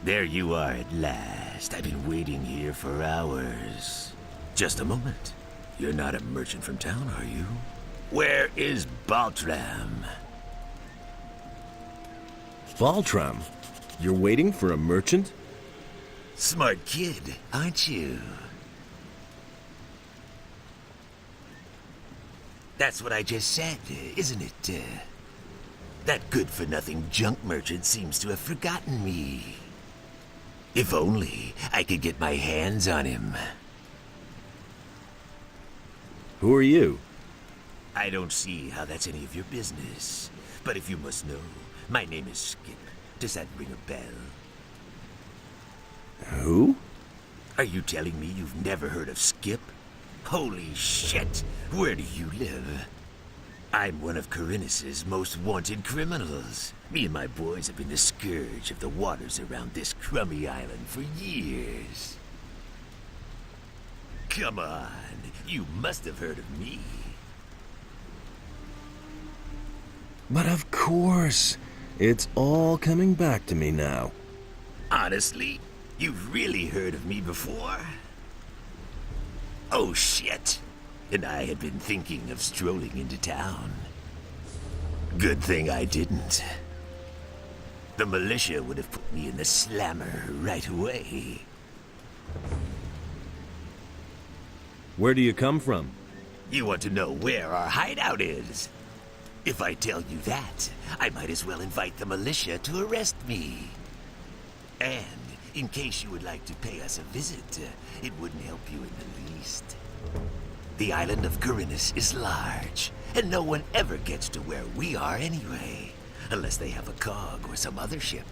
There you are at last. I've been waiting here for hours. Just a moment. You're not a merchant from town, are you? Where is Baltram? Baltram? You're waiting for a merchant? Smart kid, aren't you? That's what I just said, isn't it? That good-for-nothing junk merchant seems to have forgotten me. If only I could get my hands on him. Who are you? I don't see how that's any of your business. But if you must know, my name is Skip. Does that ring a bell? Who? Are you telling me you've never heard of Skip? Holy shit! Where do you live? I'm one of Corinus's most wanted criminals. Me and my boys have been the scourge of the waters around this crummy island for years. Come on, you must have heard of me. But of course. It's all coming back to me now. Honestly, you've really heard of me before? Oh shit! And I had been thinking of strolling into town. Good thing I didn't. The militia would have put me in the slammer right away. Where do you come from? You want to know where our hideout is? If I tell you that, I might as well invite the militia to arrest me. And in case you would like to pay us a visit, it wouldn't help you in the least. The island of Corinus is large, and no one ever gets to where we are anyway, unless they have a cog or some other ship.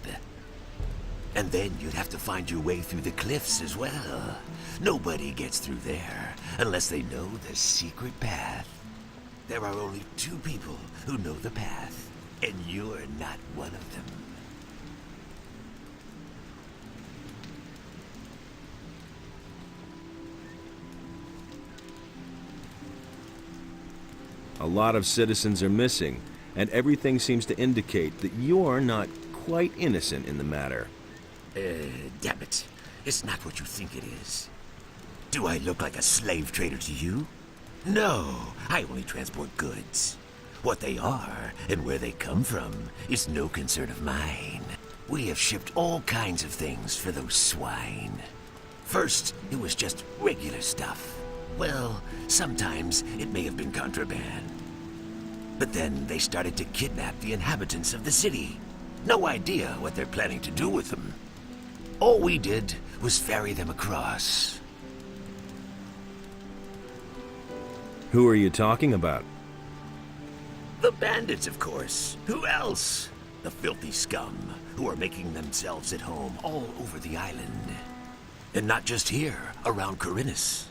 And then you'd have to find your way through the cliffs as well. Nobody gets through there unless they know the secret path. There are only 2 people who know the path, and you're not one of them. A lot of citizens are missing, and everything seems to indicate that you're not quite innocent in the matter. Damn it. It's not what you think it is. Do I look like a slave trader to you? No, I only transport goods. What they are and where they come from is no concern of mine. We have shipped all kinds of things for those swine. First, it was just regular stuff. Well, sometimes it may have been contraband. But then they started to kidnap the inhabitants of the city. No idea what they're planning to do with them. All we did was ferry them across. Who are you talking about? The bandits, of course. Who else? The filthy scum who are making themselves at home all over the island. And not just here, around Corinus.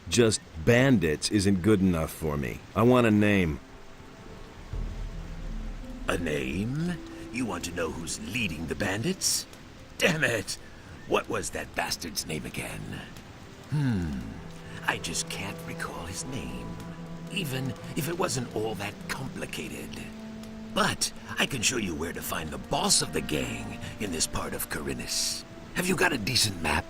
Just bandits isn't good enough for me. I want a name. A name? You want to know who's leading the bandits? Damn it! What was that bastard's name again? I just can't recall his name. Even if it wasn't all that complicated. But I can show you where to find the boss of the gang in this part of Khorinis. Have you got a decent map?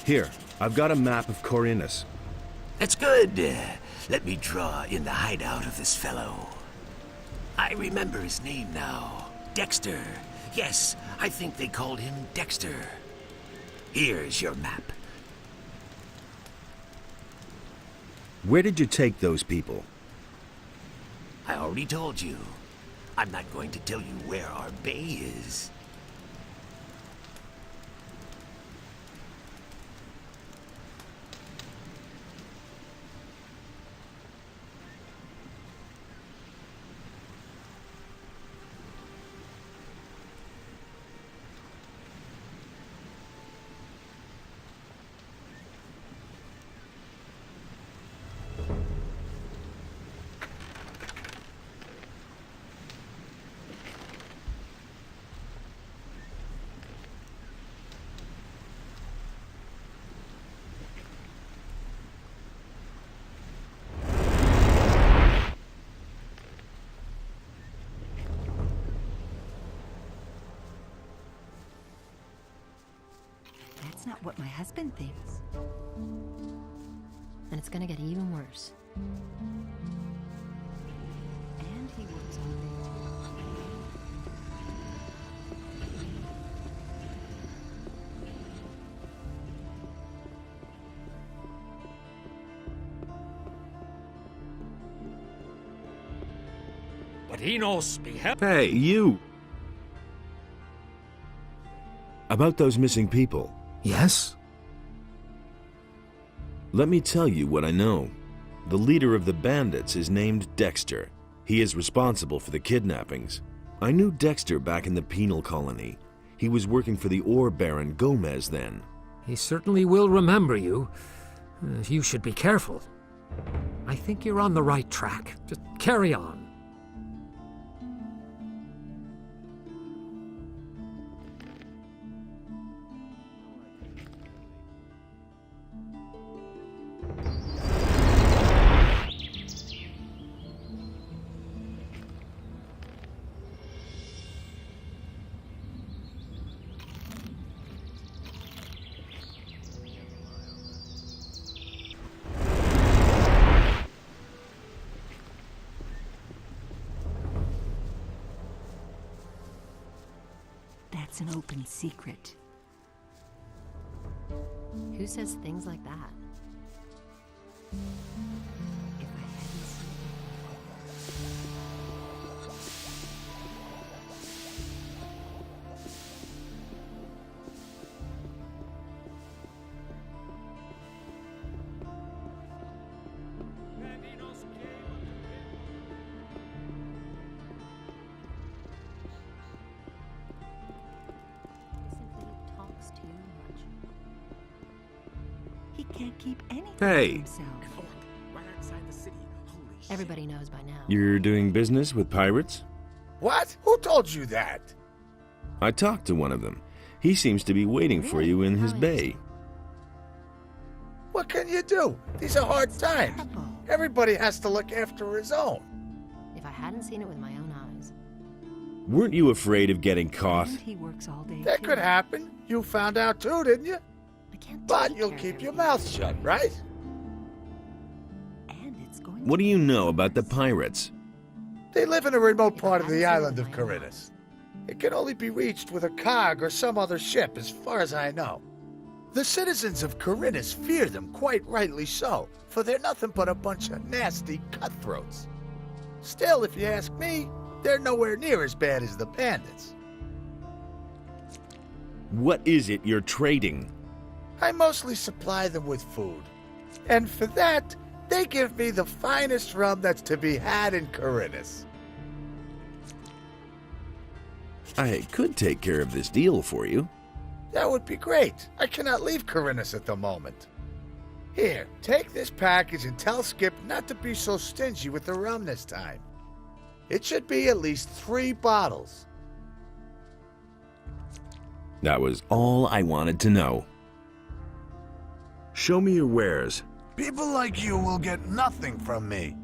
Here, I've got a map of Khorinis. That's good. Let me draw in the hideout of this fellow. I remember his name now. Dexter. Yes, I think they called him Dexter. Here's your map. Where did you take those people? I already told you. I'm not going to tell you where our bay is. That's not what my husband thinks. And it's gonna get even worse. And he works all day. But he knows be Hey, you! About those missing people. Yes? Let me tell you what I know. The leader of the bandits is named Dexter. He is responsible for the kidnappings. I knew Dexter back in the penal colony. He was working for the ore baron Gomez then. He certainly will remember you. You should be careful. I think you're on the right track. Just carry on. That's an open secret. Who says things like that? If I hadn't seen Simply talks too much. he can't keep anything Hey. to himself. Right outside the city. Holy shit. Everybody knows by now. You're doing business with pirates? What? Who told you that? I talked to one of them. He seems to be waiting for you in his How bay. What can you do? These are hard times. Terrible. Everybody has to look after his own. If I hadn't seen it with my own eyes. Weren't you afraid of getting caught? And he works all day. That too. could happen. You found out too, didn't you? I can't But take you'll care of keep your everything. mouth shut, right? And it's going What to do you get know about the worse. pirates? They live in a remote If I part of hadn't the seen it island with of my own Khorinis. It can only be reached with a cog or some other ship, as far as I know. The citizens of Khorinis fear them, quite rightly so, for they're nothing but a bunch of nasty cutthroats. Still, if you ask me, they're nowhere near as bad as the bandits. What is it you're trading? I mostly supply them with food. And for that, they give me the finest rum that's to be had in Khorinis. I could take care of this deal for you. That would be great. I cannot leave Khorinis at the moment. Here, take this package and tell Skip not to be so stingy with the rum this time. It should be at least 3 bottles. That was all I wanted to know. Show me your wares. People like you will get nothing from me.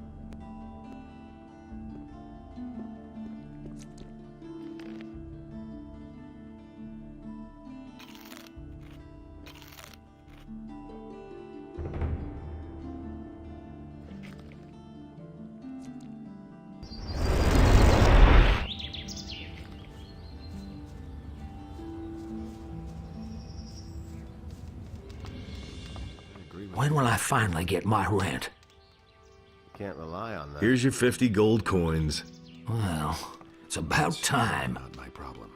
will I finally get my rent? Can't rely on that. Here's your 50 gold coins. Well, it's about time. Not my problem.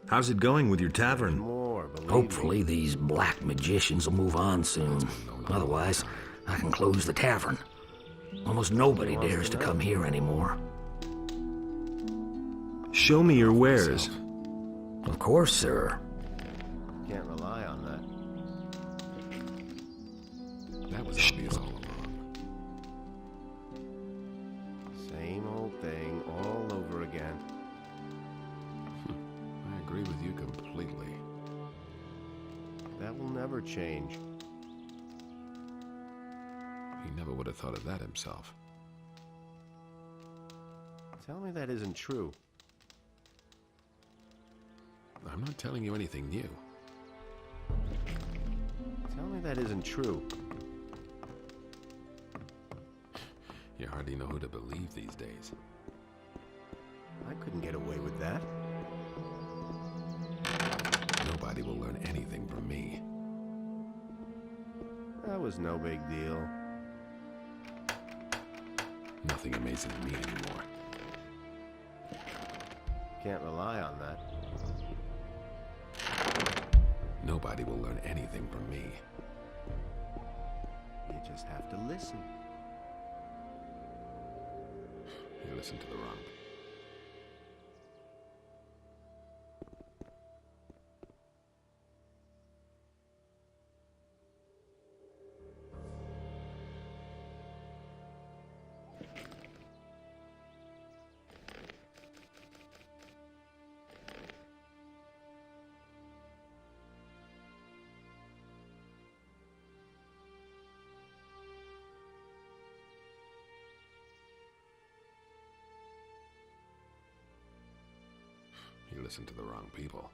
How's it going with your tavern? More, believe me. Hopefully these black magicians will move on soon. Otherwise, I can close the tavern. Almost nobody dares to come here anymore. Show me your wares. Of course, sir. Can't rely on that. That was obvious all along. Same old thing all over again. I agree with you completely. That will never change. He never would have thought of that himself. Tell me that isn't true. I'm not telling you anything new. Tell me that isn't true. You hardly know who to believe these days. I couldn't get away with that. Nobody will learn anything from me. That was no big deal. Nothing amazes me anymore. Can't rely on that. Nobody will learn anything from me. You just have to listen. You listen to the wrong. You listen to the wrong people.